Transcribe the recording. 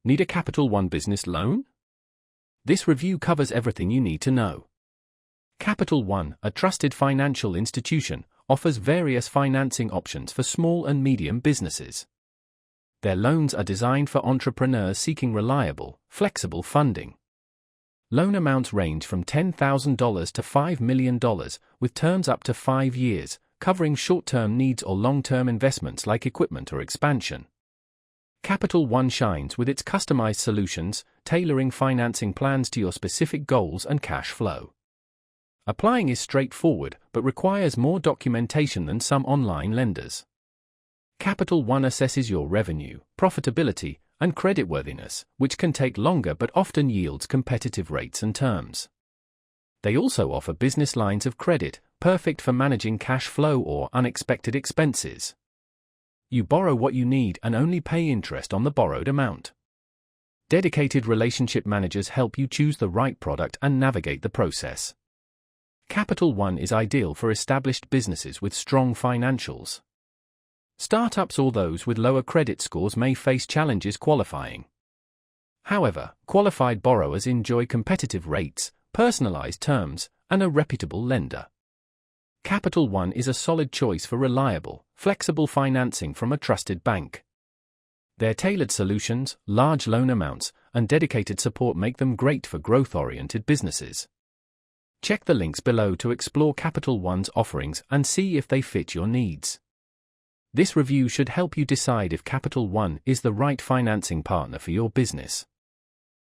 Need a Capital One business loan? This review covers everything you need to know. Capital One, a trusted financial institution, offers various financing options for small and medium businesses. Their loans are designed for entrepreneurs seeking reliable, flexible funding. Loan amounts range from $10,000 to $5 million, with terms up to 5 years, covering short-term needs or long-term investments like equipment or expansion. Capital One shines with its customized solutions, tailoring financing plans to your specific goals and cash flow. Applying is straightforward but requires more documentation than some online lenders. Capital One assesses your revenue, profitability, and creditworthiness, which can take longer but often yields competitive rates and terms. They also offer business lines of credit, perfect for managing cash flow or unexpected expenses. You borrow what you need and only pay interest on the borrowed amount. Dedicated relationship managers help you choose the right product and navigate the process. Capital One is ideal for established businesses with strong financials. Startups or those with lower credit scores may face challenges qualifying. However, qualified borrowers enjoy competitive rates, personalized terms, and a reputable lender. Capital One is a solid choice for reliable, flexible financing from a trusted bank. Their tailored solutions, large loan amounts, and dedicated support make them great for growth-oriented businesses. Check the links below to explore Capital One's offerings and see if they fit your needs. This review should help you decide if Capital One is the right financing partner for your business.